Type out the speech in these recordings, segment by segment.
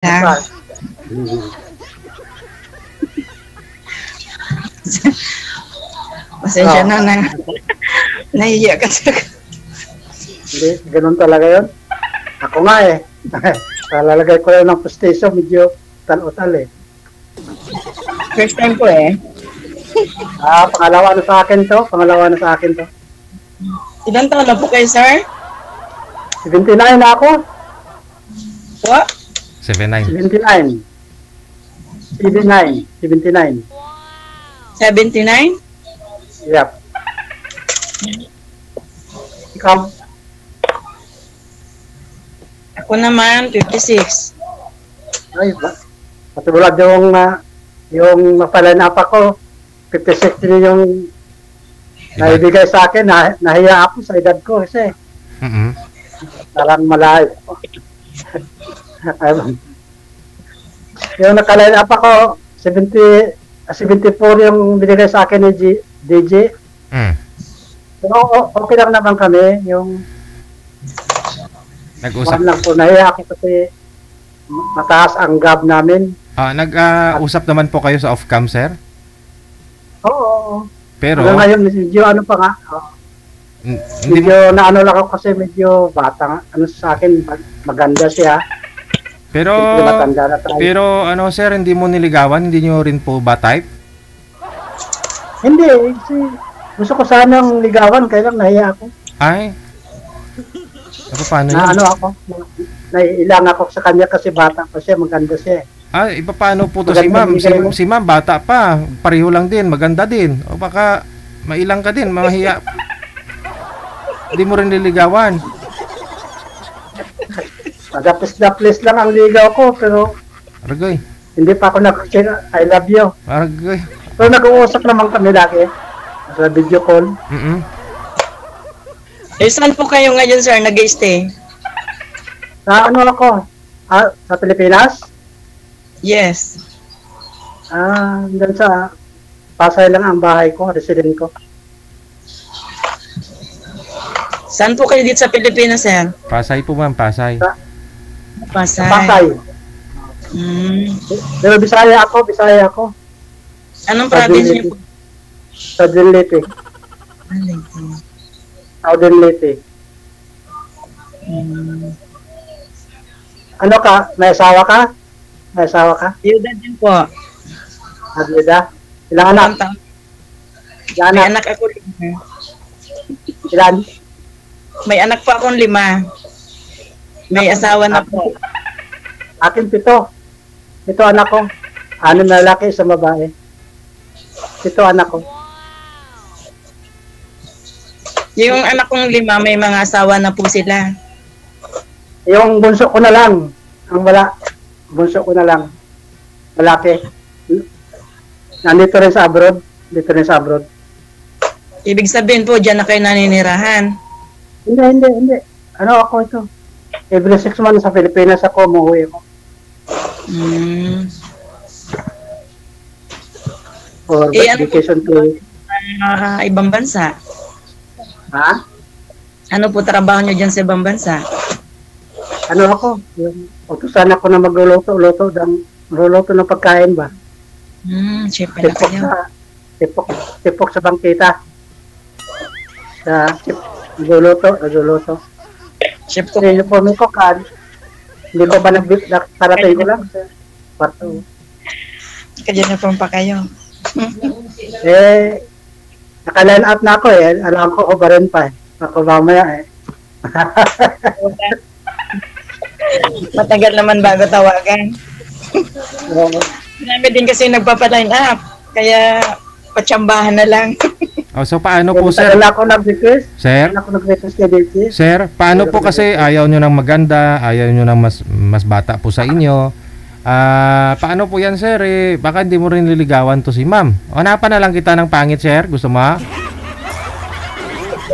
lang. Pasensya na na. Nahiya kasi. Hindi, ganun talaga yun. Ako nga eh. Lalagay ko lang ng postation, medyo tal-utal eh. First time ko eh. Pangalawa na sa akin to. Pangalawa na sa akin to. Ilan taon na po kayo, sir? 79 na ako. What? 79. 79. 79. 79. 79? Yep. Ikaw? Ako naman, 56. Ay, patulad yung mapalanap ako, 56 din yung naibigay sa akin, nahiya ako sa edad ko kasi parang malayo. Yung nakaline up ako, 74 yung binigay sa akin ni DJ. Pero okay lang naman kami, yung nag-usap lang po, nahiya ako kasi mataas ang gab namin. Nag-usap naman po kayo sa off-cam, sir? Oo. Pero ngayon, medyo ano pa nga. Medyo naano lang ako kasi medyo bata nga. Ano sa akin, maganda siya. Pero ano sir, hindi mo niligawan? Hindi nyo rin po ba type? Hindi. Kasi gusto ko sanang ligawan, kaya lang nahiya ako. Ay. Paano yun? Ano ako? Naiilang ako sa kanya kasi bata pa siya, maganda siya. Iba paano po to si ma'am? Si ma'am bata pa, pareho lang din, maganda din. O baka mailang ka din, mahiya. Hindi mo rin niligawan. Madapis-dapis lang ang ligaw ko, pero Aragay. hindi pa ako nag-share, I love you. Aragay. Pero nag-uusap naman kami lagi sa video call. Saan po kayo ngayon, sir, nag-stay? Sa ano ako? Sa Pilipinas? Yes. Doon sa Pasay lang ang bahay ko, resident ko. Saan po kayo dito sa Pilipinas, sir? Pasay po ma'am, Pasay. Pasay. Pasay. Pero Bisaya ako. Anong province niyo po? Southern Leyte. Southern Leyte. Ano ka? May asawa ka? Yuda din po. Agda. Ilang anak? May anak ako 5. Ilan? May anak pa akong 5. May asawa na po. Akin 7. 7 anak ko. 6 na lalaki, 1 babae. 7 anak ko. Yung anak kong 5, may mga asawa na po sila. Yung bunso ko na lang. Ang wala. Bunso ko na lang. Lalaki. Nandito rin sa abroad. Ibig sabihin po, dyan na kayo naninirahan. Hindi. Ano ako ito? Every 6 months sa Pilipinas ako, umuwi ako. For vacation to ibang bansa. Ha? Ano po trabaho nyo dyan sa ibang bansa? Ano ako? Utusan ako na magluluto ng pagkain ba? Chef pala kayo. Tipok sa bangkita. Nagluluto. Chef ko. Uniform ko kan. Hindi ko ba nakarating ko lang sa kwarto. Ka-uniform pa kayo. Naka-line up na ako eh. Alam ko ba rin pa eh. Ako mamaya eh. Matagal naman bago tawagan. Marami din kasi nagpapa-line up. Kaya patsambahan na lang. So paano po sir? Wala ako nag-request. Sir? Wala ako nag-request kay DJ. Sir, paano po kasi ayaw nyo ng maganda, ayaw nyo ng mas bata po sa inyo. Paano po yan sir? Baka hindi mo rin liligawan to si ma'am. Hanapan na lang kita ng pangit sir. Gusto mo?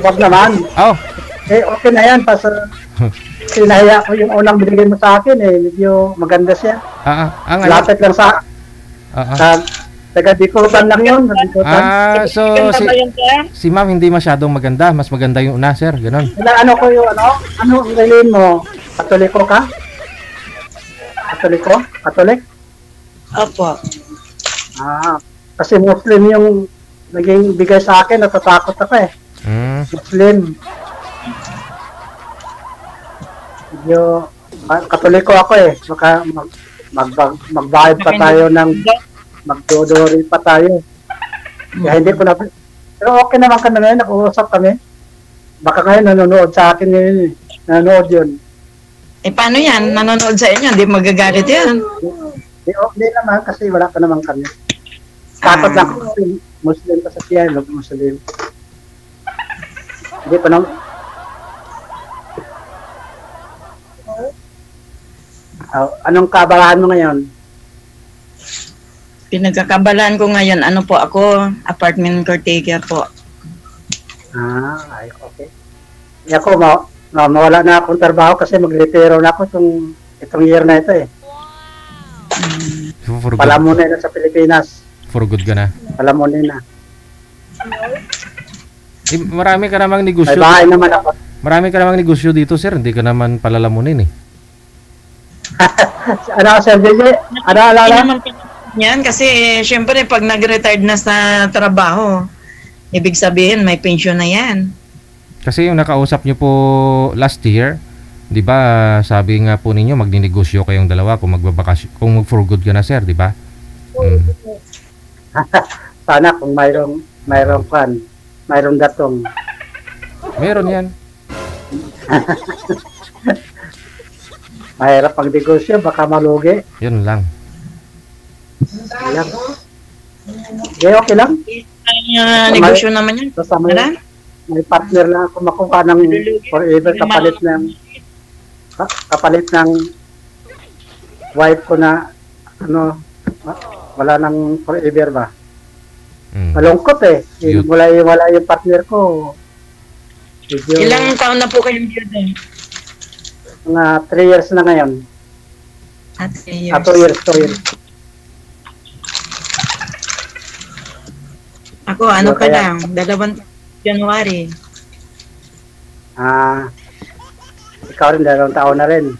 Wag naman. Okay na yan. Sinaya ko yung unang binigay mo sa akin eh. Medyo maganda siya. Lapit lang sa taga-Bicutan lang yun. So si ma'am hindi masyadong maganda. Mas maganda yung una sir. Ganon. Ano ko yung ano ang rilin mo? Katoliko ka? Katoliko? Katolik? Opo. Kasi Muslim yung naging bigay sa akin, natatakot ako eh. Muslim. Medyo Katoliko ako eh. Baka magbayad pa tayo ng magdodori pa tayo. Kaya hindi ko na. Pero okay naman kami ngayon, nag-uusap kami. Baka ngayon nanonood sa akin yun eh. Nanonood yun. Paano yan? Nanonood sa inyo, hindi magagalit yan. Hindi naman kasi wala pa naman kami. Takot lang kasi Muslim pa sa siya, Muslim. Hindi pa naman. Anong kaabalahan mo ngayon? Pinagkakabalaan ko ngayon, ano po ako, apartment caretaker po. Ay, okay. Ako, mawala na akong trabaho kasi mag-retiro na ako itong year na ito eh. Palamunin na sa Pilipinas. For good ka na? Palamunin na. Marami ka namang negosyo. May bahay naman ako. Marami ka namang negosyo dito, sir. Hindi ka naman palalamunin eh. Ano, Sir JJ? Ano, alala? Yan, kasi syempre pag nag-retired na sa trabaho, ibig sabihin may pension na yan. Kasi yung nakausap nyo po last year, di ba, sabi nga po ninyo, magninegosyo kayong dalawa kung magbabakasyon, kung mag-for good ka na, sir, di ba? Sana kung mayroong datong. Meron yan. Mahirap pang negosyo, baka malugi. Yun lang. Ayan. Okay lang. Negosyo naman yan. Basta may partner lang ako makuha ng forever kapalit ng wife ko na wala nang forever ba. Malungkot eh. Wala yung partner ko. Ilang taon na po kayong biyudo? Mga 3 years na ngayon. 3 years. 2 years. Ako, ano pa lang, 2 January. Ikaw rin, 2 taon na rin.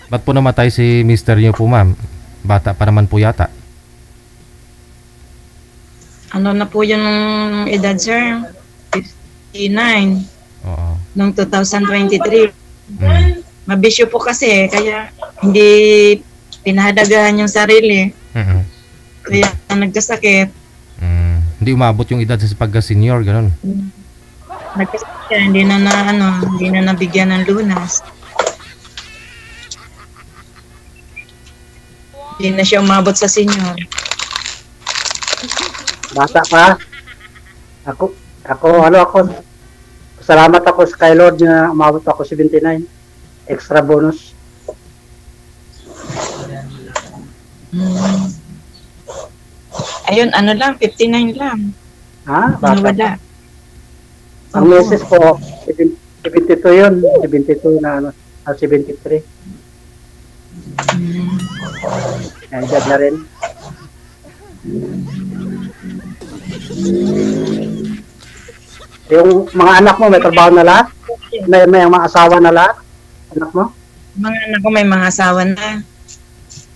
Ba't po namatay si mister niyo po, ma'am? Bata pa naman po yata. Ano na po yung edad, sir? 59. Oo. Noong 2023. Mabisyo po kasi, kaya hindi pinahadagahan yung sarili. Kaya nagkasakit. Hindi umabot yung edad sa pagka-senior, ganun. Nagkasakit siya, hindi na nabigyan ng lunas. Hindi na siya umabot sa senior. Bata pa. Ako, salamat ako sa kay Lord na umabot ako 79. Extra bonus. Ayun, ano lang, 59 lang. Bata. Wala. Ang meses ko, 72 yun. 72 na 73. Nandiyan na rin. Yung mga anak mo, may trabaho na lahat? May mga asawa na lahat? Anak mo? Mga anak ko may mga asawa na.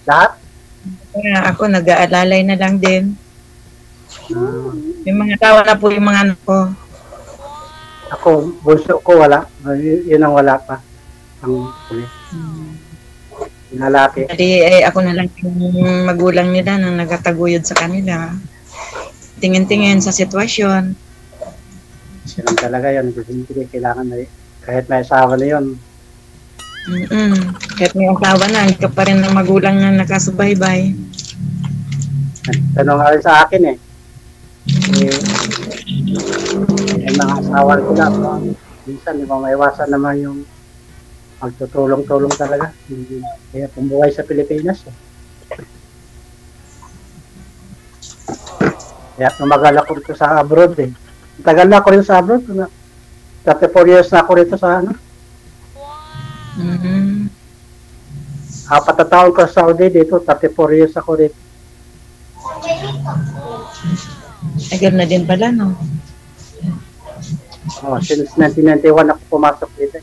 Lahat? Kaya ako, nag-aalalay na lang din. May mga asawa na po yung mga anak ko. Ako, bunso ko wala. Yun ang wala pa. Ang lalaki. Kasi ako na lang yung magulang nila na nagtataguyod sa kanila. Tingin-tingin sa sitwasyon. Ganun talaga yun. Hindi kailangan na kahit may asawa na yun. Kahit may asawa na, ikaw pa rin ng magulang na nakasubaybay. Tanong nga rin sa akin eh. Yung mga asawa ko na. Minsan, di ba maiwasan naman yung magtutulong-tulong talaga. Kaya pumbuhay sa Pilipinas eh. Kaya tumagal ako rito sa abroad eh. Tagal na ako rito sa abroad. 34 years na ako rito sa ano. 4 na taon ko sa Saudi dito. 34 years ako rito. Agar na din pala, no? Since 1991 ako pumasok dito.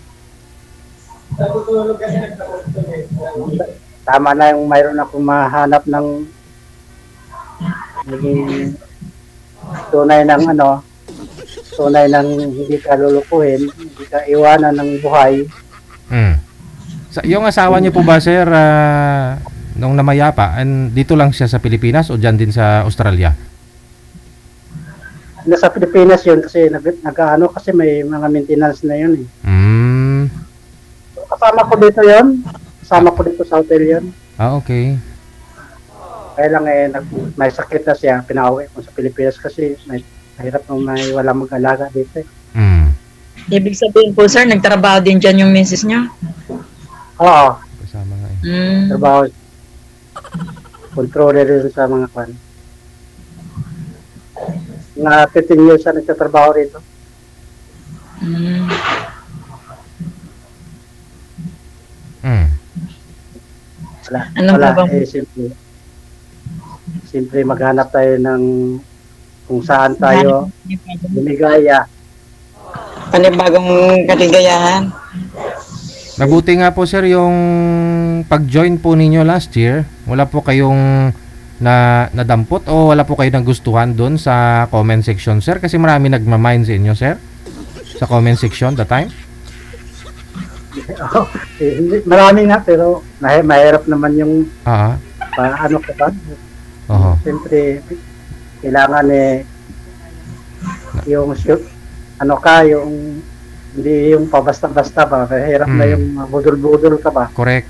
Tama na yung mayroon akong mahanap ng naging tunay ng tunay ng hindi ka lulukuhin, hindi ka iwanan ng buhay. Yung asawa niyo po ba, sir, nung namayapa, dito lang siya sa Pilipinas o dyan din sa Australia? Nasa Pilipinas yun kasi nag-ano kasi may mga maintenance na yun eh. Kasama ko dito yun. Kasama ko dito sa hotel yun. Okay. Kaya lang may sakit na siya, pinauwi ko sa Pilipinas kasi mahirap nung may walang mag-alaga dito eh. Ibig sabihin po, sir, nagtrabaho din dyan yung misis niya? Oo. Kasama nga Trabaho. Controller rin sa mga kwan. Mga 15 years na nagtatrabaho rito. Wala. Simple maghanap tayo ng kung saan tayo lumigaya. Panibagong kaligayahan. Mabuti nga po, sir, yung pag-join po ninyo last year, wala po kayong nadampot o wala po kayo nagustuhan doon sa comment section, sir? Kasi marami nagmamind sa inyo, sir, sa comment section that time. Marami nga, pero mahirap naman yung ano ka ba? Siyempre, kailangan yung hindi yung pabasta-basta ba, mahirap na yung budol-budol ka ba. Correct.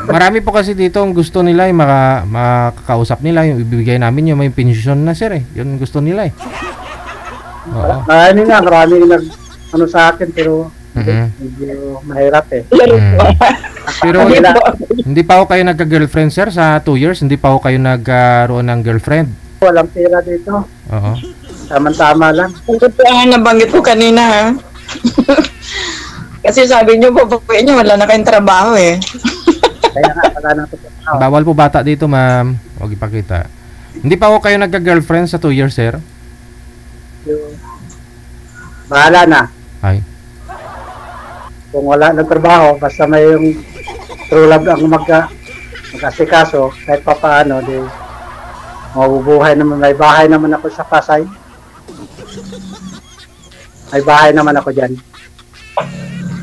Marami po kasi dito ang gusto nila yung makakausap nila, yung ibibigay namin yung may pensyon na, sir, yun gusto nila Marami nag sa akin pero medyo mahirap Pero hindi pa ako kayo nagka-girlfriend, sir, sa 2 years? Hindi pa ako kayo nagkaroon ng girlfriend? Walang pera dito. Tama-tama lang. Ang nabanggit ko kanina, ha? Kasi sabi niyo po, wala na kayong trabaho Kaya nga, wala na ito. Bawal po bata dito, ma'am. Huwag ipakita. Hindi pa ako kayo nagka-girlfriend sa 2 years, sir? Bahala na. Ay. Kung wala ng trabaho, basta may yung true love ang mag-asikaso, kahit pa paano, mabubuhay naman. May bahay naman ako sa Pasay. May bahay naman ako dyan.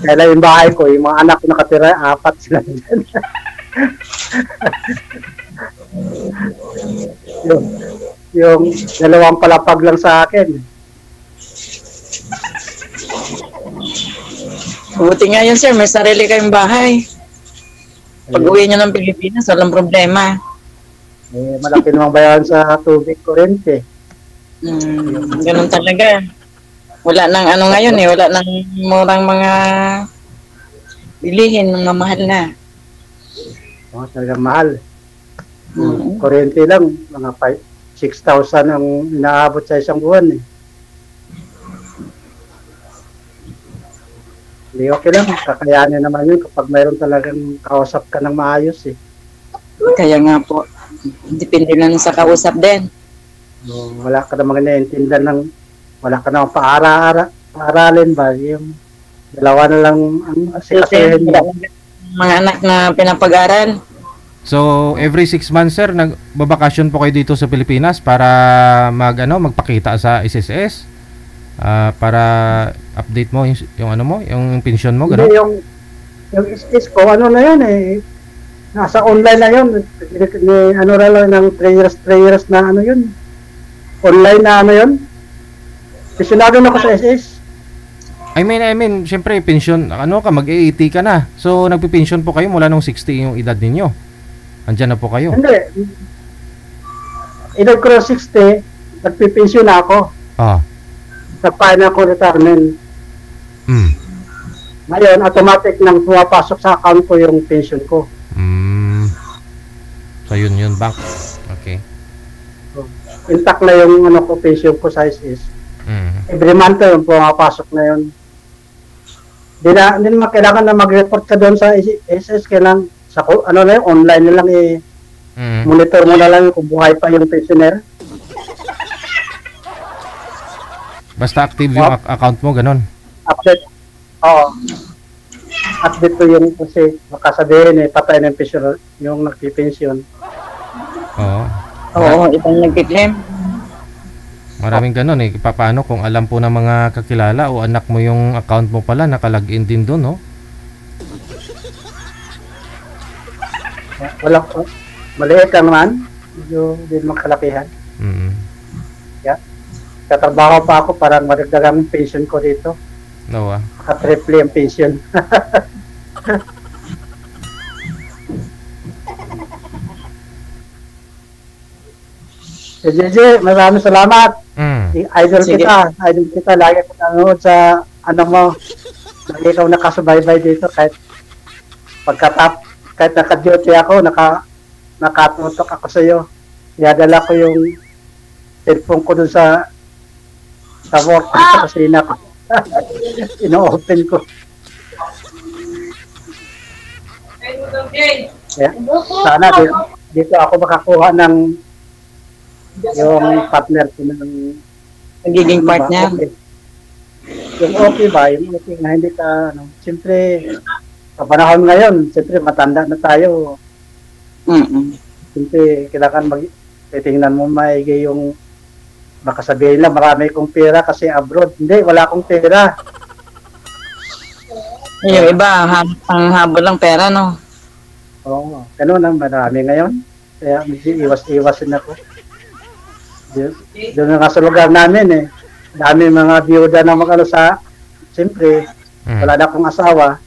Kaya yung bahay ko, yung mga anak ko nakatira, 4 sila dyan. yung 2 palapag lang sa akin. Buti nga yun, sir. May sarili kayong bahay. Pag-uwi nyo ng Pilipinas, walang problema. Malaki namang bayaran sa tubig, kuryente. Ganun talaga. Wala nang ngayon wala nang murang mga bilihin, mga mahal na. Talagang mahal. Kuryente lang, mga 6,000 ang inaabot sa isang buwan Hindi, okay lang. Kakayanin naman yun kapag mayroon talagang kausap ka ng maayos Kaya nga po, depende lang sa kausap din. Wala ka namang naiintindihan wala ka namang paaralin ba? Yung dalawa na lang ang asikasuhin. Mga anak na pinapag-aral. So, every 6 months, sir, nagbabakasyon po kayo dito sa Pilipinas para magpakita sa SSS? Para update mo yung pension mo, gano'n? Yung SSS ko, na yun nasa online na yun. Ng 3 years na yun. Online na yun. Pensionado na ako sa SS. I mean, syempre, pension, mag-80 ka na. So, nagpi-pension po kayo mula nung 60 yung edad ninyo. Andyan na po kayo. Hindi. Edad ko 60, nagpi-pension na ako. Nagpahin ako retirement. Ngayon, automatic nang pumapasok sa account ko yung pension ko. So, yun, back. Okay. Intact na yung pension ko sa SS. Every month yung pumapasok na yun. Hindi naman kailangan na mag-report ka doon sa SS. Kailangan sa online na lang monitor mo na lang kung buhay pa yung pensioner. Basta active yung account mo, ganon. Update. Oo. update ko yung kasi baka sabihin patay ng pension yung nagpipensyon. Oo. Oo, ibang nagkiklaim. Maraming ganun eh. Paano kung alam po ng mga kakilala o anak mo yung account mo pala, nakalagin din doon, no? Wala ko. Maliit lang naman. Medyo din makalakihan. Mm. Katrabaho pa ako para madagdagan yung pension ko dito. No, Maka-triple yung pension. JJ, maraming salamat. Idol Sige. Idol kita. Lagi kita nanood sa mo. Lagi ikaw nakasubaybay dito kahit kahit naka-duty ako, nakatutok ako sa iyo. Iadala ko yung cellphone ko dun sa work ko sa kusina ko. Ino-open ko. Yeah. Sana dito ako makakuha ng yung partner ko ng Nagiging partner. Okay. Yung okay ba? Yung okay na hindi ka, siyempre, sa panahon ngayon, siyempre matanda na tayo. Siyempre, kailangan titingnan mo maigi yung baka sabihin lang, marami kong pera kasi abroad. Hindi, wala akong pera. Yung iba, ang habol lang pera, no? Oo, ganun ang marami ngayon. Kaya medyo iwas-iwasin ako. Doon nga sa lugar namin dami mga biyuda na magano sa, siyempre, wala na akong asawa.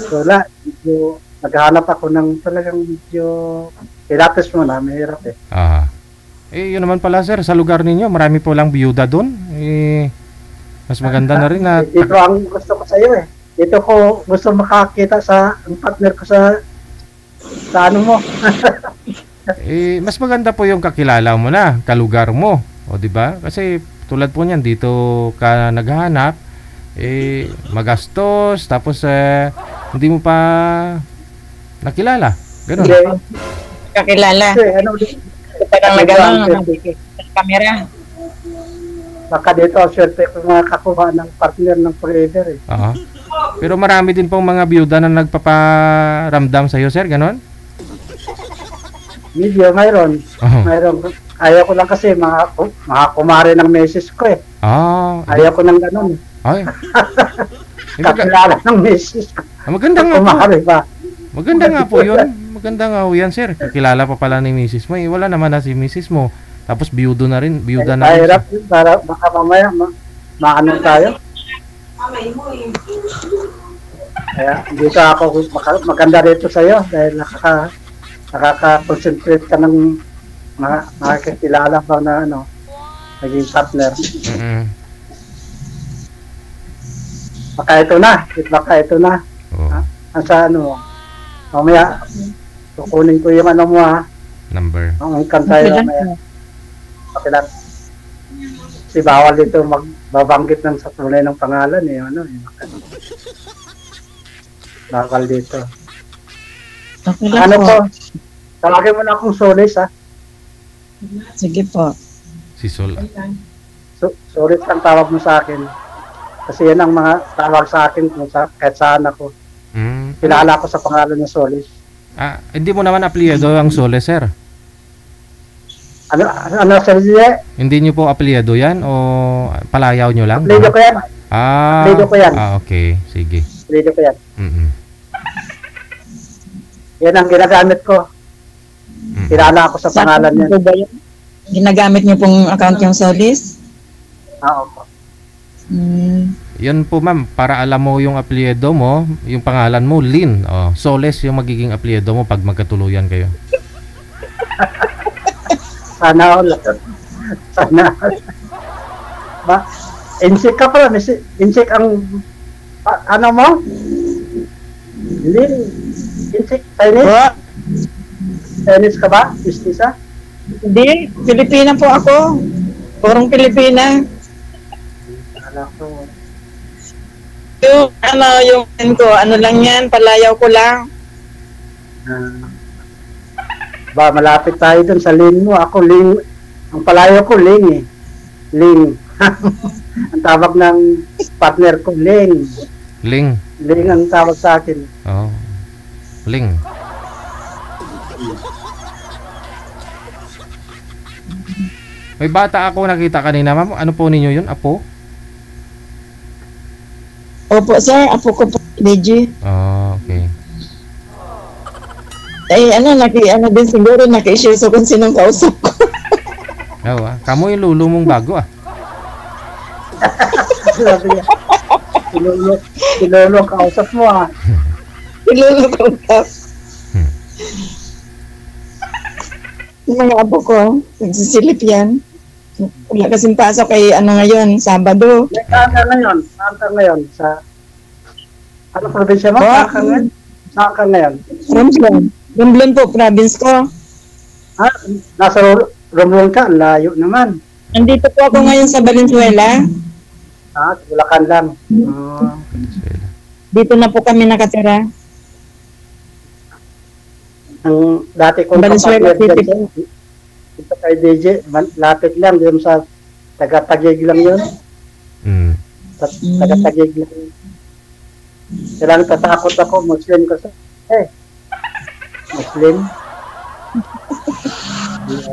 So, medyo naghahanap ako ng talagang medyo pilates mo na, mahirap yun naman pala sir, sa lugar ninyo, marami po lang biyuda doon. Mas maganda na rin na... Dito ang gusto ko sa iyo Dito ko gusto makakita ang partner ko sa ano mo. Mas maganda po yung kakilala mo na, kalugar mo. O di ba? Kasi tulad po niyan, dito ka naghahanap, magastos, tapos hindi mo pa nakilala. Ganun. Kakilala. Parang camera. Baka dito ang swerte ko makakuha ng partner ng forever Pero marami din pong mga biyuda na nagpaparamdam sa iyo, sir, ganon? Medyo mayroon. Mayroon. Ayaw ko lang kasi mga kumare ng meses ko Ayaw ko ng ganon. Kakilala ng meses ko. Maganda nga kumare po. Maganda nga po yun. Maganda nga po yan, sir. Kakilala pa pala ni misis mo. Wala naman na si misis mo. Tapos biyuda na rin. Mahirap yun para baka mamaya maano tayo. Kaya dito ako maganda dito sa iyo dahil nakaka-concentrate ka ng makakilala pa na naging partner. Baka ito na. Sa mamaya kukunin ko yung mo number. Ang kanta yun mamaya. Pakilang si bawal dito magbabanggit ng sa tunay ng pangalan bawal dito. Okay po? Tawagin mo na akong Solis Sige po. Si Sol. Solis ang tawag mo sa akin. Kasi yan ang mga tawag sa akin kahit saan ako. Kilala ko sa pangalan ng Solis. Hindi mo naman apelyido ang Solis, sir? Ano sir? Hindi nyo po apelyido yan o palayaw nyo lang? Apelyido ko yan. Apelyido ko yan. Okay. Sige. Apelyido ko yan. Yan ang ginagamit ko. Kilala ako sa pangalan niya. Ginagamit niyo pong account yung Solis? Opo. Yun po ma'am, para alam mo yung apelyido mo, yung pangalan mo, Lin. Soles yung magiging apelyido mo pag magkatuluyan kayo. Sana all. Sana all. Insik ka pala. Insik ang ano mo? Lin. Insik. Chinese? Chinese ka ba? Mistisa? Hindi. Pilipina po ako. Purong Pilipina. Ano lang yan, palayaw ko lang. Malapit tayo dun sa Ling mo. Ako Ling, ang palayaw ko Ling Ling. Ang tawag ng partner ko Ling. Ling. Ling ang tawag sa akin. Oh. Ling. May bata ako nakita kanina, ma'am. Ano po ninyo yun? Apo? Opo, sir. Apo ko po, Deji. Oh, okay. Ano din siguro, naki-share so kung sinong kausap ko. Oh, kamo yung lulo mong bago Sabi niya, Ilolo, kausap mo Ilolo kausap. Yung mga apo ko, nagsisilip yan. Wala kasing pasok kay ngayon, Sabado. Saan ka ngayon? Sa ano probinsya mo? Saan ka ngayon? Romblon po, province ko. Nasa Romblon ka? Layo naman. Nandito po ako ngayon sa Valenzuela. Bulacan lang. Dito na po kami nakatira. Ang dati kong Valenzuela kapatid City. dito kay DJ, lapit lang dito sa taga-Taguig lang yun. Taga-Taguig lang. Kailangan tatakot ako, Muslim kasi. Muslim.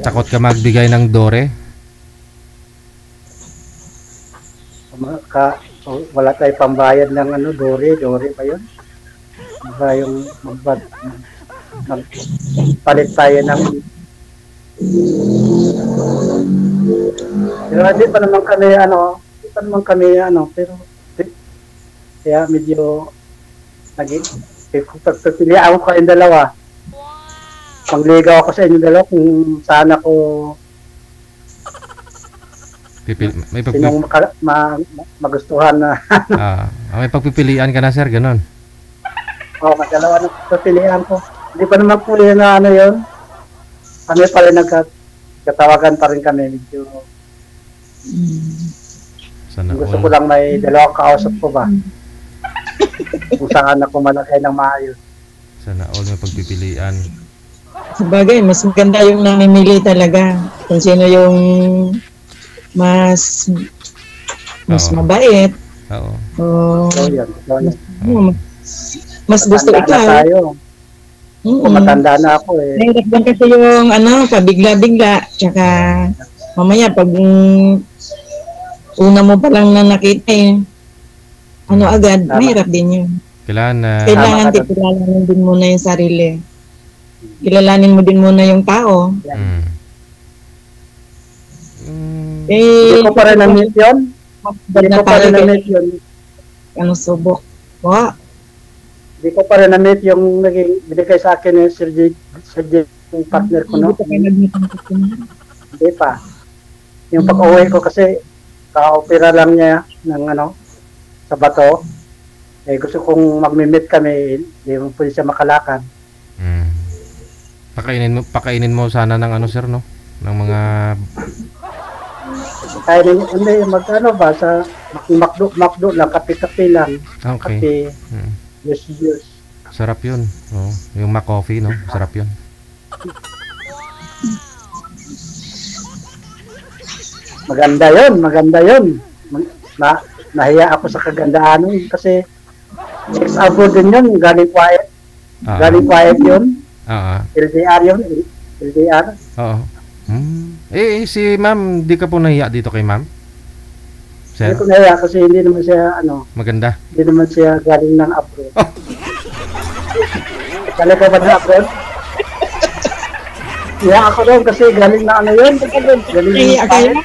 Takot ka magbigay ng dore? Wala tayo pambayad ng dore pa yun. Diba yung magpalit tayo ng pero hindi pa naman kami pero kaya medyo pagpipilian ko kayong dalawa. Pangligaw ako sa inyo dalawa kung saan ako sinong magustuhan na. May pagpipilian ka na, sir, ganon. Magdalawa na pagpipilian ko. Hindi pa naman po yun na yun. Kami pa rin nagkatawagan pa rin kami. Medyo gusto ko lang may dalawang kausap ko ba. Kung saan ako malagay ng maayos. Sana all may pagpipilian. Sabagay, mas maganda yung namimili talaga. Kung sino yung mas mabait. Oo. Mas gusto ikaw. Kung matanda na ako Nahirap lang kasi yung pabigla-bigla. Tsaka mamaya pag una mo pa lang na nakita agad, mahirap din yun. Kailangan kilalanin din muna yung sarili. Kilalanin mo din muna yung tao. Hindi ko pa rin na-meet yun. Subok. Hindi ko pa rin na-meet yung naging binigay sa akin ni Sir J, yung partner ko, no? Hindi pa. Yung pag-uwi ko kasi ka-opera lang niya ng sa bato. Gusto kong mag-meet kami, hindi mo pwede siya makalakad. Pakainin mo sana ng sir, no? Ng mga hindi sa McDo lang, kape-kape lang. Okay. Kape, juice. Sarap yun. Yung McCoffee, no? Sarap yun. Maganda yun. Nahiya ako sa kagandaan kasi ex-abroad din yun, galing quiet. Galing quiet yun. LDR yun. LDR. Oo. Si ma'am, di ka po nahiya dito kay ma'am? Sir? Hindi ko nahiya kasi hindi naman siya maganda? Hindi naman siya galing ng abroad. Galing ka ba ng abroad? Hiya ako doon kasi galing na yun. Galing na quiet.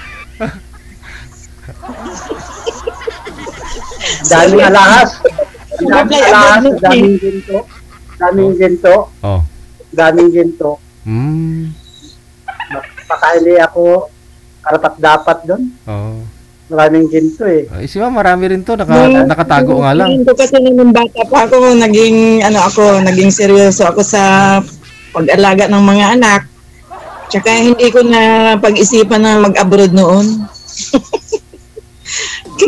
Daming alahas. Daming ginto. Baka hindi ako karapat-dapat doon. Maraming ginto Si ma'am, marami rin to. Nakatago nga lang. Kasi nung bata pa ako, naging seryoso ako sa pag-alaga ng mga anak. Tsaka hindi ko na pag-isipan na mag-abroad noon.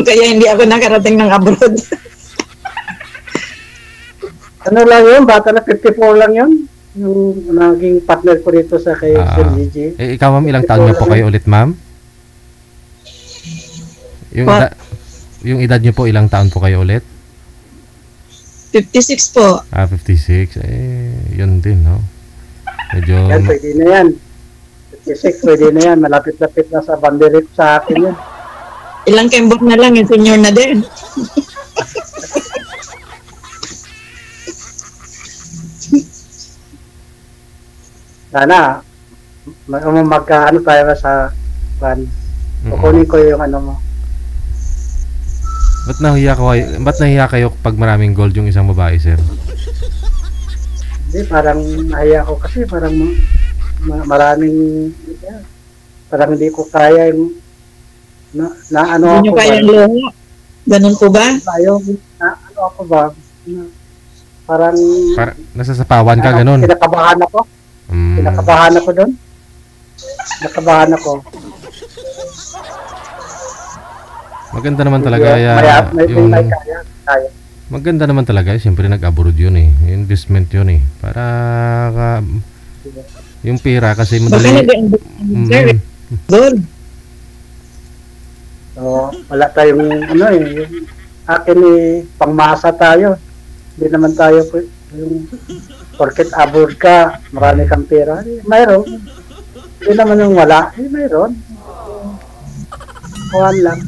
Kaya hindi ako nakarating ng abroad. Lang yun? Bata na 54 lang yun? Yung naging partner ko dito sa kay Sir Gigi. Ikaw ma'am, ilang taon niyo po kayo ulit, ma'am? Yung edad niyo po, ilang taon po kayo ulit? 56 po. 56. Yun din, no? Medyo... Yan, pwede na yan. 56, pwede na yan. Malapit-lapit na sa bandirik sa akin yan. Ilang kembot na lang, yung senior na din. Sana, magkaano tayo sa van. Kukunin ko yung ano mo. Ba't nahiya kayo pag maraming gold yung isang babae, sir? Hindi, parang nahiya ko kasi parang maraming, parang hindi ko kaya yung, na ano Hindi nyo ako kaya ba? luho. Ganun po ba? Ayaw, ano ako ba? Parang, Nasasapawan ka, ganun. kinakabahan ako. Kinakabahan ako doon. Kinakabahan ako. Maganda naman talaga yung maganda naman talaga, siyempre nag-abroad yun eh. Investment yun eh. Para yung pera kasi madali. Sir, good. So, wala tayong ano eh, yung akin eh, pangmasa tayo. Hindi naman tayo yung porket abroad ka, marami kang pera. Mayroon. Hindi naman yung wala. Mayroon. Kuhan lang.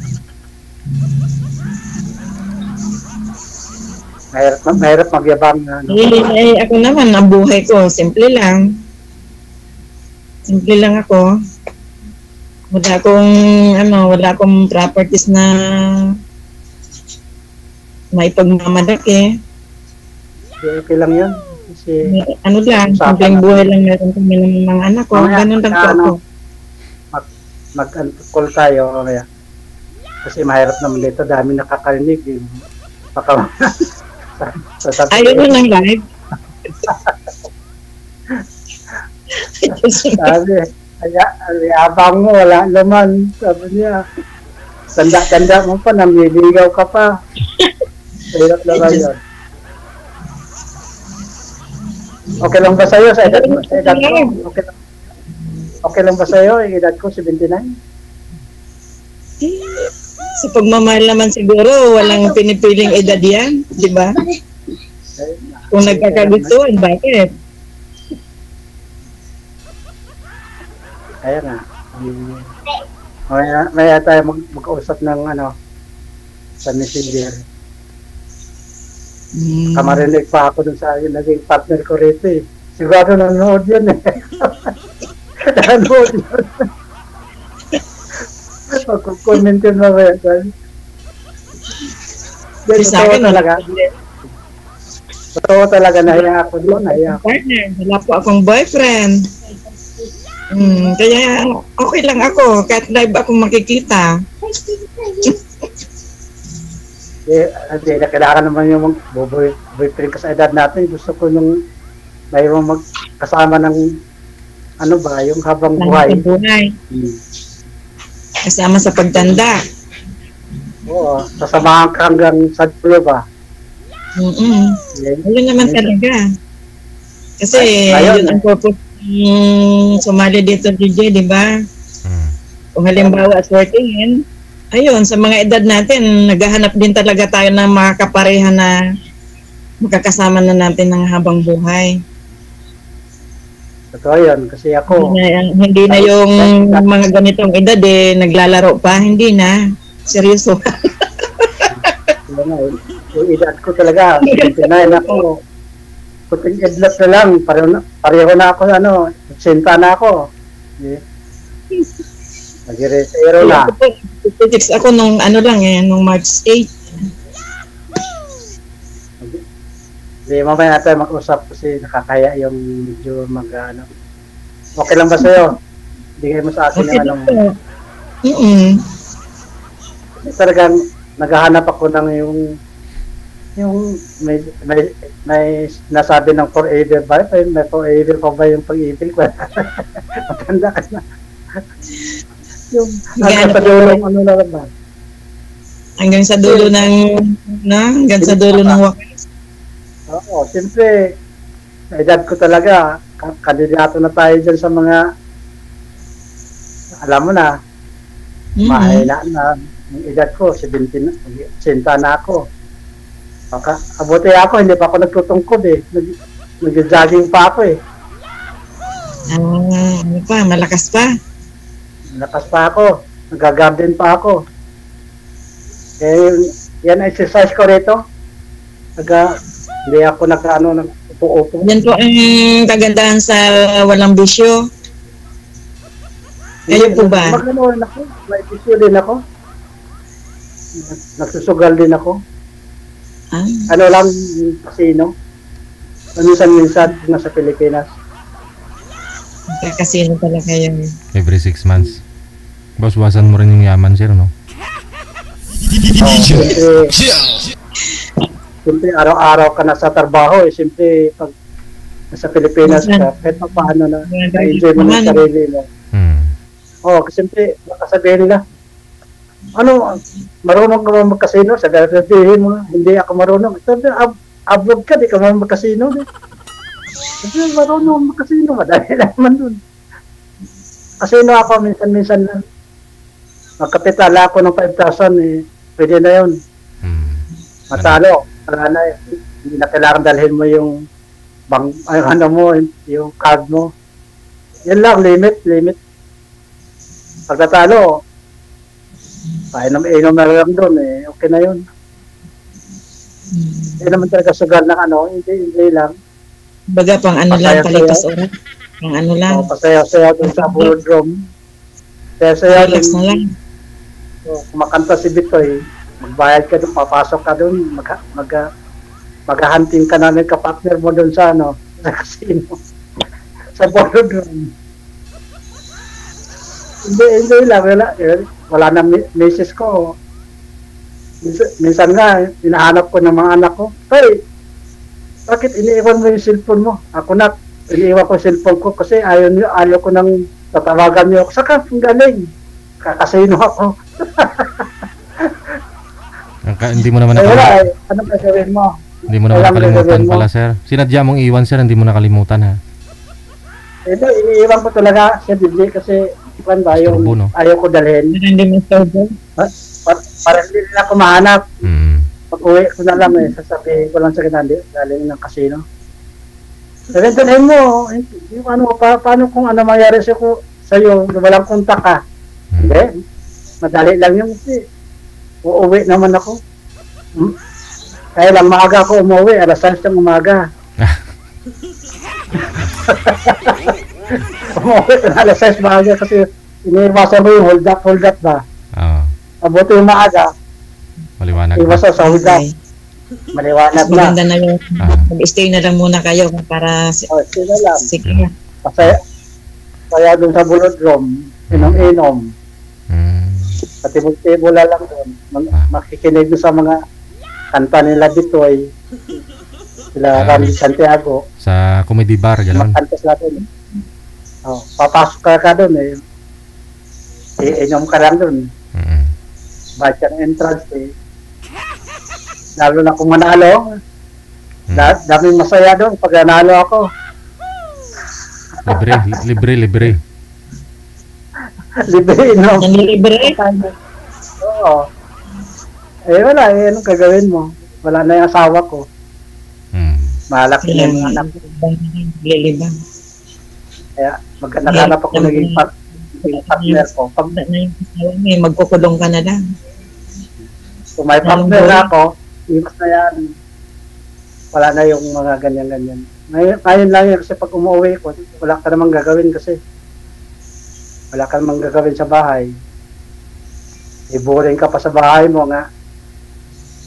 Mahirap magyabang na. Ano. Ako naman, ang buhay ko, simple lang. Simple lang ako. Wala akong properties na maipagmamalaki. Okay lang yun. Kasi, Ano lang, simpleng buhay lang meron kami ng mga anak ko. Ganun lang po ako. Mag-call tayo. Kaya. Kasi mahirap naman dito. Dami nakakarinig. Baka Ayaw mo ng live? Sabi, abang mo, wala naman. Sabi niya, tanda-tanda mo pa, namiligaw ka pa. Hirap naman yun. Okay lang ba sa'yo? Sa edad ko? Okay lang ba sa'yo? Yung edad ko, 79? Sa pagmamahal naman siguro, walang pinipiling edad yan, di ba? Kung nagkakagustuhan, bakit? Kaya nga. Maya tayo mag-usap ng sa messenger. Kamarinig pa ako dun sa naging partner ko rito eh. Siguro nanonood yun eh. Nanonood yun. Magkukomment yun na ba yan? Sa akin, talaga. Totoo talaga, nahiya ako doon. Partner, wala po akong boyfriend. Kaya okay lang ako, kahit live akong makikita. Hindi, kailangan naman yung boyfriend ka sa edad natin. Gusto ko nung mayroong magkasama ng yung habang buhay. Kasama sa pagtanda. Oo, sasamahan ka hanggang sa dulo ba? Yun naman talaga. Kasi yun ang purpose sumali dito, DJ, di ba? Kung halimbawa aswertehin, ayun, sa mga edad natin, naghahanap din talaga tayo ng mga kapareha na makakasama na natin ng habang buhay. Totoo yun, kasi ako... Hindi na yung mga ganitong edad naglalaro pa, hindi na. Seryoso. Yung edad ko talaga, 29 ako. Puting edlat na lang, pareho na ako, 80 na ako. Nag-retiro na. 56 ako nung nung March 8. Hindi, mamaya tayo mag-usap kasi nakakaya yung medyo Okay lang ba sa'yo? Bigay mo sa akin yung Talagang naghahanap ako ng yung may nasabi ng forever ba? May forever pa ba yung pag-ibig? Matanda ka na. Yung hanggang sa dulo na ba? Hanggang sa dulo hanggang sa dulo ng wakas. Oo, siyempre, sa edad ko talaga, kandidato na tayo dyan sa mga, alam mo na, mahina na, yung edad ko, 70 na ako. Abuti ako, hindi pa ako nagtutungkod eh. Nag-jogging pa ako eh. Ano pa, malakas pa. Malakas pa ako. Nag-garden pa ako. Eh, yan exercise ko rito. Hindi ako nag-upo-upo. Yan po ang kagandahan sa walang bisyo. Kayo po ba? Mag-ano rin ako. May bisyo din ako. Nagsusugal din ako. Ano lang, casino. Minsan-minsan nasa Pilipinas. Kakasino pala kayo. Every 6 months. Bawas-bawasan mo rin yung yaman, sir, no? Siyempre, araw-araw ka na sa trabaho eh. Siyempre, pag nasa Pilipinas ka, kahit pa paano na-enjoy mo ng sarili mo. Kasi siyempre, makasabihin nila, marunong ka ba magkasino? Sabihin mo, hindi ako marunong. Sabi, abroad ka, di ka marunong magkasino. Sabi, marunong magkasino, madali naman dun. Kasino ako, minsan-minsan lang. Magkapitala ako ng 5,000, eh, pwede na yun. Matalo, wala na eh. Hindi na kailangan dalhin mo yung yung card mo. Yan lang, limit. Pagkatalo, painom-inom na lang doon eh, okay na yun. Hindi naman talaga sugal ng hindi lang. Baga pang lang, palipas oras. Pang lang. Pasaya-saya doon sa boardroom. Pasaya-saya relax na lang. Kumakanta si Bitoy, magbayad ka doon, papasok ka doon, maghahunting ka na ng kapartner mo doon sa sa casino. Sa boardroom. Hindi lang, wala na misis ko. Minsan nga, hinahanap ko ng mga anak ko, "Tay, bakit iniiwan mo yung cellphone mo?" Ako na, iniiwan ko yung cellphone ko kasi ayaw ko nang tatawagan niyo ako. Saka, ang galing. Kakasino ako. Hindi mo naman nakalimutan. Anong gagawin mo? Hindi mo naman nakalimutan pala, sir. Sinadya mong iwan, sir, hindi mo nakalimutan, ha? Ito, iniiwan ko talaga sa DJ kasi ayaw ko dalhin. Hindi mo istorbo? Para hindi nila ako mahanap. Pag uwi ko na lang sasabihin ko lang sa kinali, galing ng casino. Dalhin mo, paano kung mangyari sa'yo, walang kontak ka. Hindi, madali lang yung uuwi naman ako. Kaya lang maaga ako umuwi, 6:00 ng umaga. Umuwi na 6:00 maaga kasi iniiwasan mo yung hold up ba? Abuti yung maaga. Maliwanag. Iwasan sa hold up. Maliwanag na. Maganda na yung mag-stay na lang muna kayo para stay na lang. Sige. Kaya doon sa boardroom, inom-inom. Patibol-tibol lang doon. Makikinig doon sa mga kanta nila Bitoy. Sila Randy Santiago. Sa comedy bar, gano'n. Makanta sila doon. Papasok ka doon eh. Iinom ka lang doon. Bayad ka ng entrance eh. Lalo na kung manalo. Daming masaya doon pag nanalo ako. Libre. Libre, no? Libre? Oo. Wala anong gagawin mo? Wala na yung asawa ko. Malaki na yung anak ko. Lilibang. Kaya maghanap ako naging partner ko. Pag magkukulong ka na lang. Kung may partner na ako, iwas na yan. Wala na yung mga ganyan-ganyan. Ngayon lang yun kasi pag umuwi ko, wala ka namang gagawin kasi. Wala ka namang gagawin sa bahay. Boring ka pa sa bahay mo nga.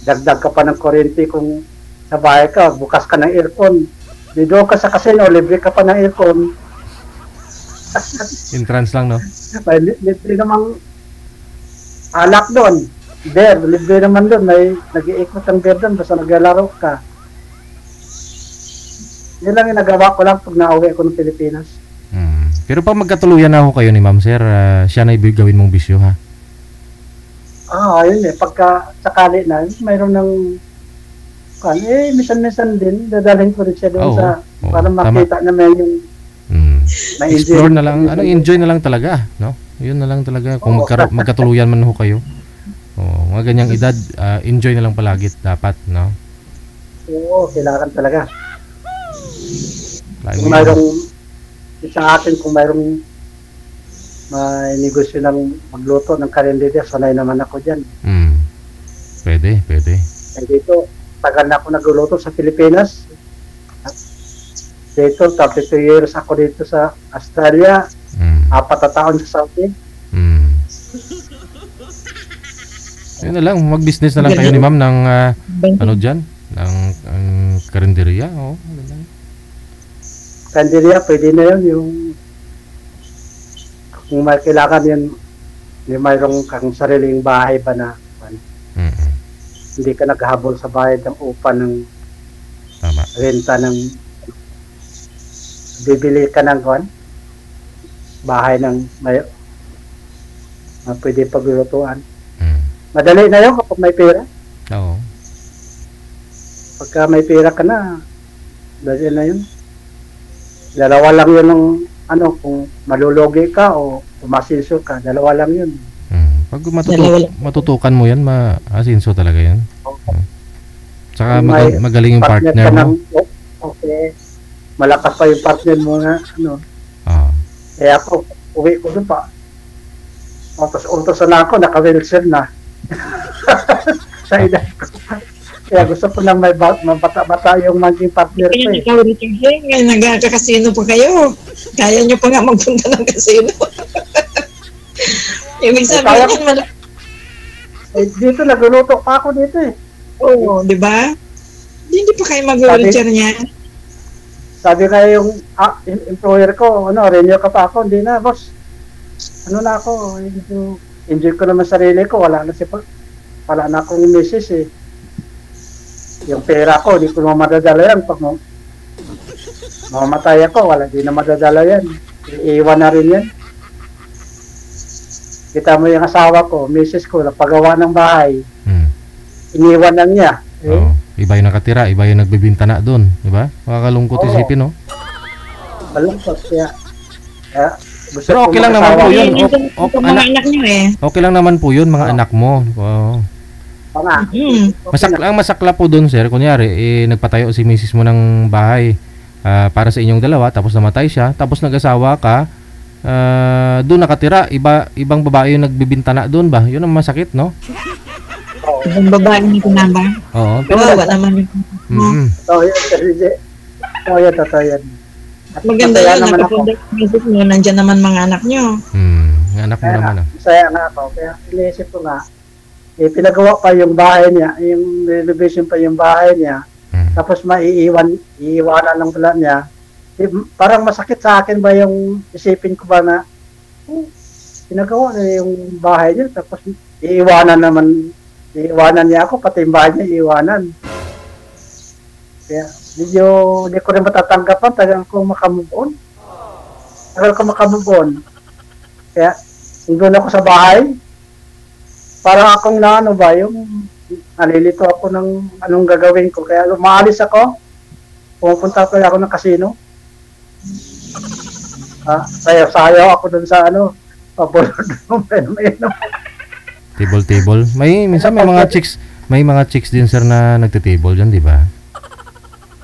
Dagdag ka pa ng kuryente kung sa bahay ka, bukas ka ng aircon. Dito ka sa casino, libre ka pa ng aircon. Entrance lang, no? Libre namang alak doon. Beer, libre naman doon. May nag-iikot ang beer doon basta naglalaro ka. Yun lang yung nagawa ko lang pag nauwi ako ng Pilipinas. Pero pag magkatuluyan na ako kayo ni Ma'am Sir, siya na gawin mong bisyo, ha? Yun eh. Pagka sakali na, mayroon ng minsan-minsan din, dadalhin ko rin siya doon para makita naman yung explore na lang, enjoy na lang talaga, no? Yun na lang talaga. Kung magkatuluyan man ho kayo, mga ganyang edad, enjoy na lang palagi dapat, no? Oo, kailangan talaga. Lain Kung mo yun. mayroong, sa akin, kung mayroong may negosyo ng magluto ng karinderya, sanay naman ako dyan. Pwede. Eh dito, tagal na ako nagluluto sa Pilipinas. Dito, 32 years ako dito sa Australia. 4 na taon sa Saudi. Yun na lang, mag-business na lang kayo ni ma'am ng ano dyan? Ng karinderya. Oh, Karinderya, pwede na yun. Yung kung may kailangan yun, yung mayroong kang sariling bahay ba na hindi ka naghahabol sa bayad ng upa ng tama. renta ng bibili ka ng bahay ng may pwede paglulutuan. Madali na yun kapag may pera. Oo. Pagka may pera ka na, dali na yun. Dalawa lang yun ng kung malulugi ka o umasinso ka, dalawa lang yun. Pag matutukan mo yan, maasinso talaga yan. Saka magaling yung partner mo. Okay. Malakas pa yung partner mo na Kaya ako, uwi ko doon pa. Utos-utosan na ako, naka-wheelchair na. Sa edad ko. Kaya gusto ko nang may mabata-bata yung maging partner ko eh. Ikaw rin ngayon, nagkakasino pa kayo. Kaya nyo pa nga magpunta ng kasino. Ibig sabihin, dito nagluluto pa ako dito eh. Oo, di ba? Hindi pa kayo mag-wheelchair niya. Sabi kaya yung employer ko, renew ka pa ako, hindi na boss. Na ako, enjoy ko naman sarili ko, wala na akong misis eh. Yung pera ko, di ko naman madadala yan. Pag mamatay ako, di na madadala yan. Iiwan na rin yan. Kita mo yung asawa ko, misis ko, napagawa ng bahay. Iniwan na niya. Oo. Iba yung nakatira, iba yung nagbibinta na doon. Diba? Makakalungkot isipin, no? Malungkot. Kaya pero okay lang naman po yun. Mga anak niyo eh. Okay lang naman po yun, mga anak mo. Wow. Ang masakla po doon, sir, kunyari, nagpatayo si misis mo ng bahay para sa inyong dalawa, tapos namatay siya, tapos nag-asawa ka, doon nakatira, ibang babae yung nagbibinta na doon ba? Yun ang masakit, no? Ibang babae yung tinamba? Oo. Kawawa naman yung totoo yan. At maganda yun, nakapunta sa misis mo, nandyan naman mga anak nyo. Yung anak mo naman. Masaya nga ako, kaya iniisip ko nga, pinagawa pa yung bahay niya, yung renovation pa yung bahay niya, tapos iiwanan lang pala niya. Parang masakit sa akin ba yung isipin ko ba na pinagawa na yung bahay niya, tapos iiwanan niya ako, pati yung bahay niya iiwanan. Kaya medyo hindi ko rin matatanggapan, tagal ko makamove on. Kaya doon ako sa bahay, parang akong yung nalilito ako ng anong gagawin ko. Kaya umaalis ako, pumunta ako ng casino. Sayaw ako dun sa Table. Minsan may mga chicks din, sir, na nagte-table dyan, di ba?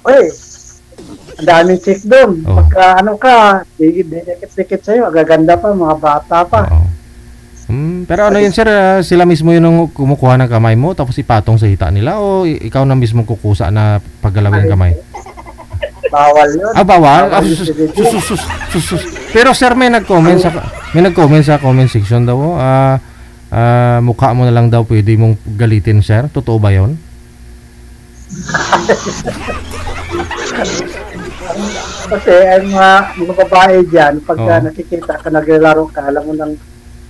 Uy, ang daming chick dun. Pagka dikit-dikit sa'yo, agaganda pa, mga bata pa. Pero ano yun, sir, sila mismo yun ang kumukuha ng kamay mo tapos ipatong sa hita nila o ikaw na mismo kukusa na paggalawin ang kamay? Bawal yun. Bawal? Sus. Pero sir, may nag-comment sa comment section daw, mukha mo na lang daw pwede mong galitin, sir. Totoo ba yun? Kasi ang mga babae dyan, pagka nakikita ka, naglalaro ka, alam mo nang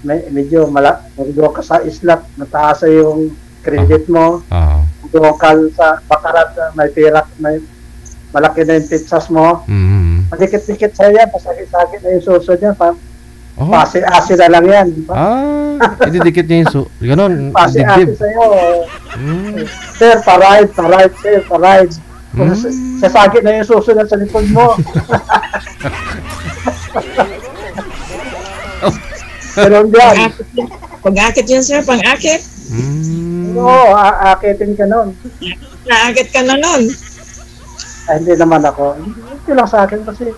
medyo ka sa islat, mataas yung credit mo, doon ka sa bakarat, may pera, may malaki na yung pizzas mo, madikit-dikit sa'yo yan, pasakit-sakit na yung suso dyan, pasi-asi na lang yan. Ididikit niya yung ganon, pasi-asi sa'yo. Sir, pa-ride. Sasakit na yung suso na sa likod mo. Pero yan. Pag-akit yun, sir, pang-akit. Oo, aakitin ka nun. Naakit ka na nun. hindi naman ako. Hindi lang sa akin kasi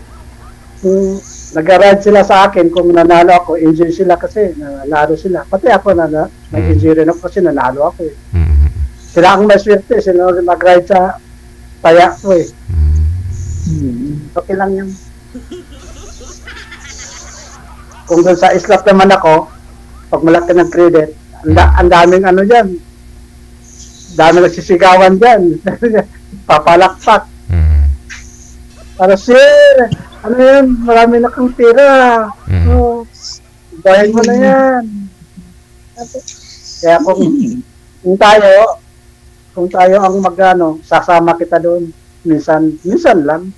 kung nag-ride sila sa akin, kung nanalo ako, enjoy sila kasi nanalo sila. Pati ako nag-enjoy rin ako kasi nanalo ako eh. Sila ang maswerte, sila mag-ride sa taya ko eh. Okay lang yun. Kung doon sa islap naman ako, pag malaki ng credit, ang daming ano dyan. Daming nagsisigawan dyan. Papalakpak. Para sir, ano yan, marami na kang tira. Oh, bayan mo na yan. Kaya kung tayo ang magano, sasama kita doon. Minsan lang.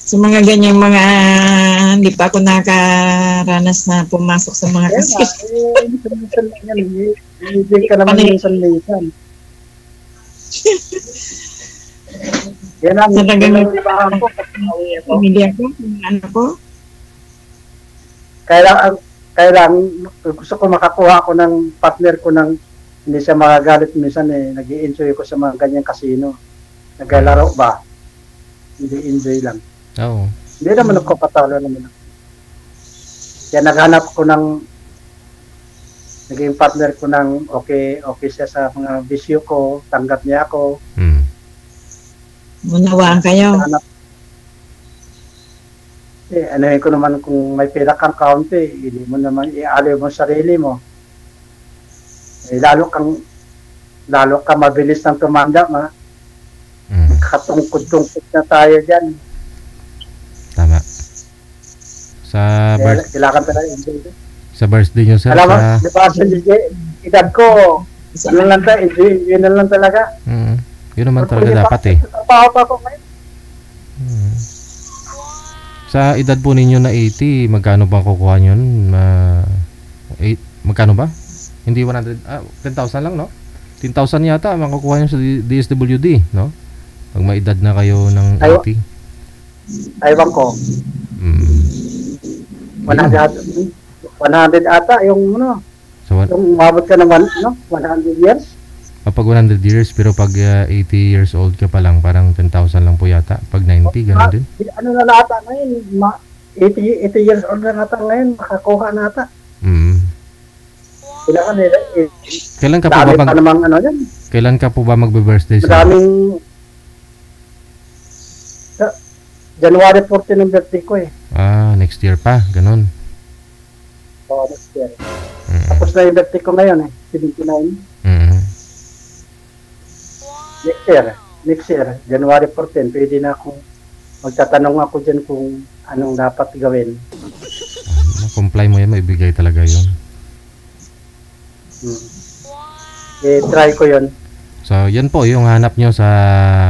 Sa mga ganyang mga, hindi pa ako nakaranas na pumasok sa mga casino. Minsan lang yan. Hindi ka naman minsan. Yan ang libahan ko. Pamilya ko, anak ko. Kailang gusto ko makakuha ako ng partner ko ng hindi siya magagalit minsan eh. Nag-i-enjoy ko sa mga ganyang kasino. Naglalaro ba? Hindi enjoy lang. Oo. Hindi naman ako patalo naman. Kaya naghanap ko ng naging partner ko ng okay siya sa mga bisyo ko, tanggap niya ako. Munawaan kayo. Anuhin ko naman kung may pera kang kaunti, hindi mo naman ialiw mo sarili mo. Lalo ka mabilis ng tumanda, katungkod-tungkod na tayo dyan. Tama. Kailangan pala enjoy. Sa birthday nyo, sir? Alam mo, di ba sa edad ko, yun na lang talaga. Yun naman talaga dapat eh. Sa edad po ninyo na 80, magkano bang kukuha nyo? Magkano ba? Hindi 100, 10,000 lang, no? 10,000 yata makukuha nyo sa DSWD, no? Pag may edad na kayo ng 80. Aywan ko. 100 ata yung ano. So, yung umabot ka ng 100 years. Pag 100 years, pero pag 80 years old ka pa lang, parang 10,000 lang po yata. Pag 90, gano'n din. Ano na nata ngayon? 80 years old na nata ngayon, makakuha nata. Kailan ka po ba kailan ka po ba magbe-birthday sa? Maraming January 14 ng birthday ko eh. Next year pa, gano'n. Next year. Tapos na yung birthday ko ngayon eh, 79. Next year, January 14, pwede na akong magtatanong ako dyan kung anong dapat gawin. Comply mo yan, maibigay talaga yun. Try ko yun. So, yan po yung hanap nyo sa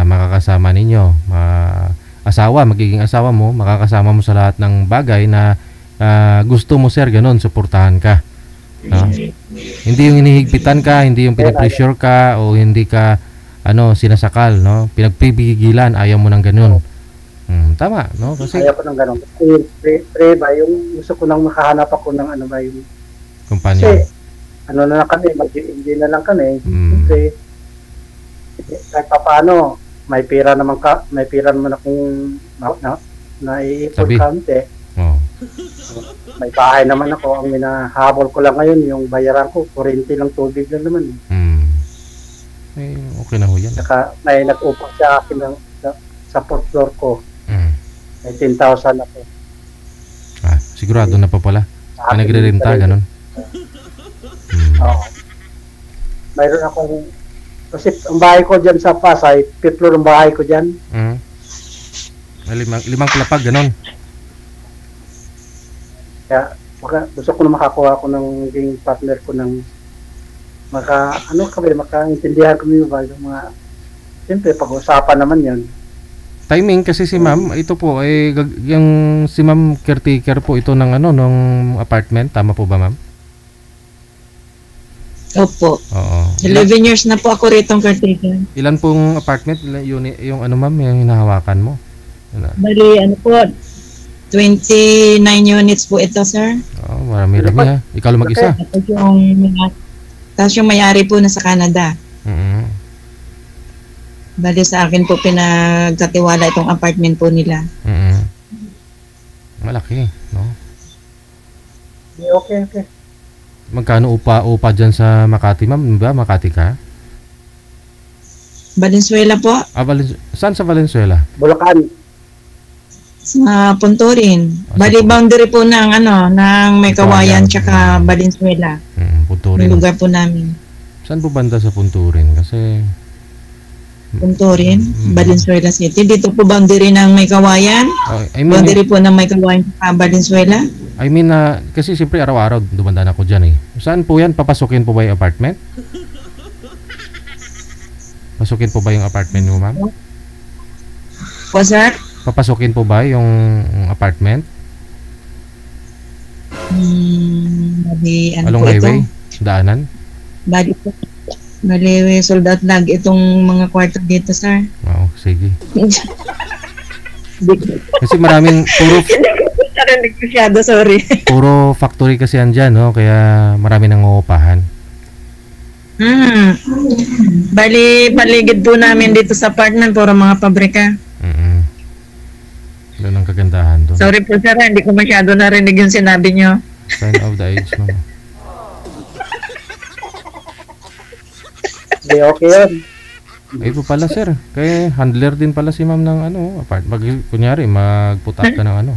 makakasama ninyo. Magiging asawa mo, makakasama mo sa lahat ng bagay na gusto mo, sir, ganun, suportahan ka. No? Hindi yung hinihigpitan ka, hindi yung pinapressure ka, o hindi ka sinasakal, no? Pinagpipigilan, ayaw mo ng ganun. Tama, no? Kasi ayaw ko ng ganun. Pre ba, yung gusto ko nang makahanap ako ng ano ba yung kumpanya. Kasi, na lang kami, mag-i-enjoy na lang kami. Kasi, kahit pa paano, may pera naman akong naiipon kante. May bahay naman ako, ang minahabol ko lang ngayon, yung bayaran ko, kuryente lang, tubig lang naman. Okay na ho yan. Saka may nag-upang sa akin sa fourth floor ko. May 10,000 ako. Sigurado na pa pala. May nagre-renta, ganun. Oo. Mayroon akong, kasi ang bahay ko dyan sa Pasay, 5th floor ang bahay ko dyan. Limang palapag, ganun. Kaya gusto ko na makakuha ko ng partner ko ng makaintindihan ko yung mga siyempre pag-usapan naman yan. Timing kasi si ma'am, ito po yung si ma'am caretaker po ito ng ng apartment, tama po ba, ma'am? Opo. Oo. 11 years na po ako rito caretaker. Ilan pong apartment yung ma'am yung hinahawakan mo? Bali po 29 units po ito, sir. Marami-rami ha. Ikaw lang mag-isa. Tapos yung may-ari po na sa Canada. Bali sa akin po pinagkatiwala itong apartment po nila. Malaki, no? Okay. Magkano upa dyan sa Makati, ma'am? Ba, Makati ka? Valenzuela po, Saan sa Valenzuela? Bulacan. sa Punturin. Bali boundary po ng ng May Kawayan tsaka Valenzuela. Punturin. Yung lugar po namin. Saan po banda sa Punturin? Kasi Punturin, Valenzuela City. Dito po boundary ng May Kawayan. Boundary po ng May Kawayan tsaka Valenzuela. I mean, kasi siyempre araw-araw dumandaan ako dyan eh. Saan po yan? Papasukin po ba yung apartment? Pasukin po ba yung apartment mo, ma'am? Po, sir? Papasukin po ba yung apartment? Bali, Along po highway? ito? Daanan? Bali, sold out lag itong mga kwarto dito, sir. Oo, sige. Kasi maraming sorry. puro factory kasi yan dyan, no? Kaya marami nang uupahan. Bali, paligid po namin dito sa apartment, puro mga pabrika. Doon ang kagandahan doon. Sorry po, sir, hindi ko masyado narinig yung sinabi nyo. Sign of the age, ma'am. Hindi, okay yun. Ay po pala, sir. Kaya handler din pala si ma'am ng kunyari, mag-put up ka ng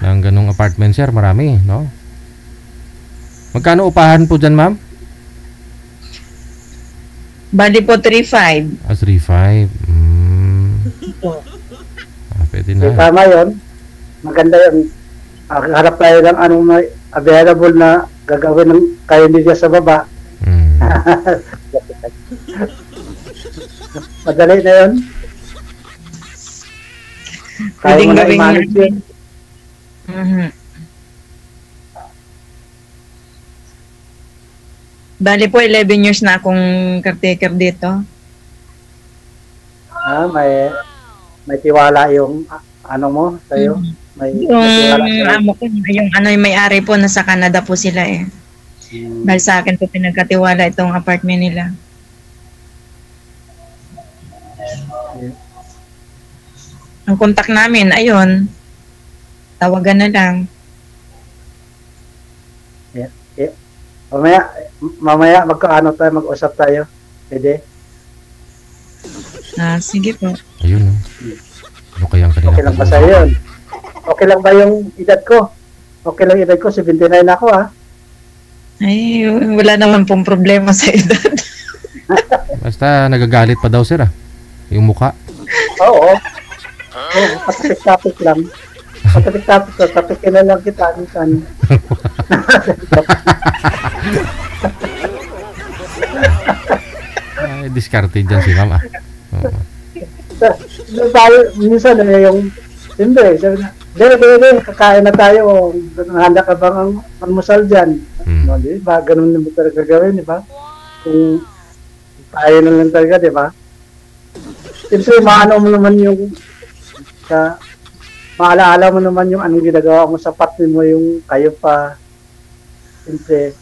ng ganong apartment, sir. Marami, no? Magkano upahan po dyan, ma'am? Bali po 3.5. 3.5. Pwede na. Tama yun. Maganda yun. Harap tayo ng may available na gagawin ng kayo niya sa baba. Madali na yun. Kaya mo na i-manage yun. Bali po 11 years na akong caretaker dito. May tiwala yung mo sa'yo. Yung amo ko, yung may-ari po nasa Canada po sila eh. Dahil sa akin po pinagkatiwala itong apartment nila. Ang contact namin, ayun, tawagan na lang. Mamaya mag-usap tayo. Pwede? Sige po. Ayun, no? Ano kayang kanina? Okay lang ba sa'yo yun? Okay lang ba yung edad ko? Okay lang edad ko, 79 ako Ay, wala naman pong problema sa edad. Basta nagagalit pa daw, sir, yung mukha. Oo. Patapik-tapik lang. Tapikin na lang kita. Discarded dyan si ma'am, Minsan yung siyempre, Dere, kakain na tayo. Handa ka bang almusal dyan? No, di ba? Ganun naman talaga gawin, di ba? Kung tayo na lang talaga, di ba? Siyempre, maano mo naman yung maalaala mo naman yung anong ginagawa mo sa partner mo, yung kayo pa. Siyempre.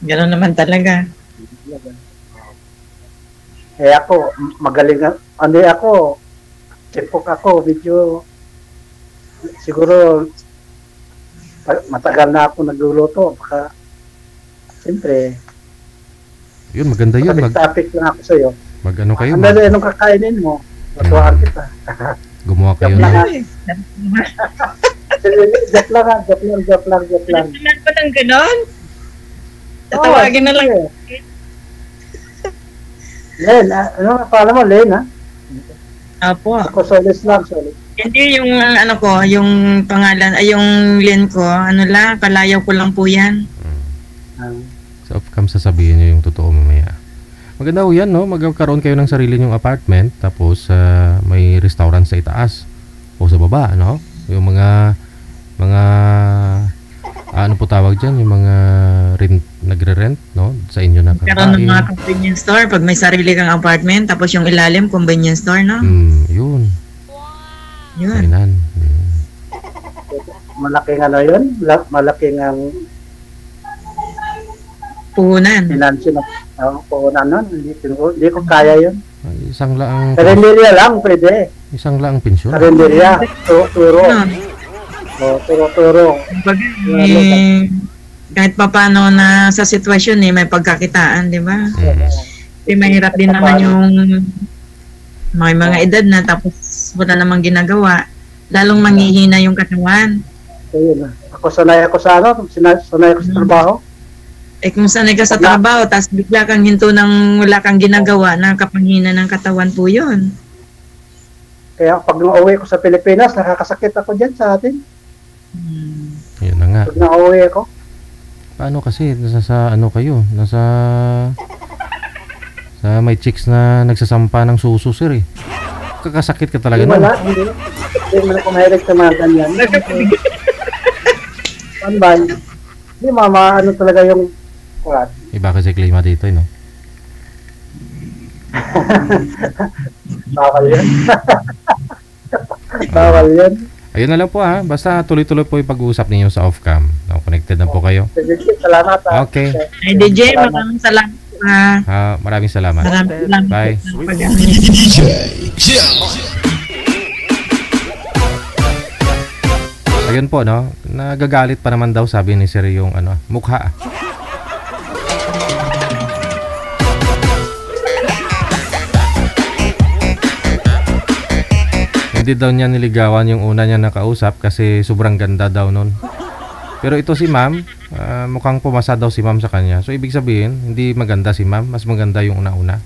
Ganun naman talaga. Ako, magaling ako, tipok ako, medyo siguro matagal na ako nagluluto, baka siyempre yun, maganda yun, topic lang ako sa'yo. Mag-ano kayo? Anong kakainin mo? Matuwaan kita. Gumawa kayo Joke lang. Ano ba ng ganon? Tatawagin na lang. Len, ano pala mo, Len, ha? Apo. Ako, Solis lang. Hindi yung yung pangalan, ay yung Len ko, palayaw ko lang po yan. So, sasabihin nyo yung totoo mamaya. Maganda ho yan, no? Magkaroon kayo ng sarili nyong apartment, tapos may restaurant sa itaas o sa baba, no? Yung mga ano po tawag dyan, yung mga nagre-rent, no? Sa inyo na kakain. Karoon ng mga convenience store pag may sarili kang apartment, tapos yung ilalim, convenience store, no? Yun. Yun. Kainan. Malaking yun? Malaking ang puhunan. Financial na puhunan nun. Hindi ko kaya yun. Ay, isang laang Karinderya lang, pwede. isang laang pensyon. Karinderya. Turo. Turo. Kumbaga, kahit pa paano na sa sitwasyon may pagkakitaan, di ba? Mahirap din naman yung may mga edad na tapos wala namang ginagawa. Lalong manghihina yung katawan. Ayun na. Sanay ako sa trabaho. Kung sanay ka sa trabaho, tapos bigla kang hinto ng wala kang ginagawa, nakapanghina ng katawan po yun. Kaya pag nauwi ko sa Pilipinas, nakakasakit ako dyan sa atin. Yun na nga. Pag nauwi ako. Paano kasi nasa ano kayo? Sa may chicks na nagsasampa ng suso, sir eh. Kakasakit ka talaga nun. Hindi mo na kumahilig sa mga ganyan. Ano ba? Hindi ano talaga yung kulat. Iba kasi klima dito, no? Bawal yan. Bawal yan. Ayun na lang po ha. Basta tuloy-tuloy po yung pag-uusap ninyo sa off-cam. Connected na po kayo. Salamat ha. Okay. Ay, DJ, maraming salamat. Maraming salamat. Maraming salamat. Bye. Ayun po, no? Nagagalit pa naman daw, sabi ni Sir, yung mukha. Hindi daw niya niligawan yung una niya nakausap kasi sobrang ganda daw nun. Pero ito si ma'am, mukhang pumasa daw si ma'am sa kanya. So ibig sabihin, hindi maganda si ma'am, mas maganda yung una-una.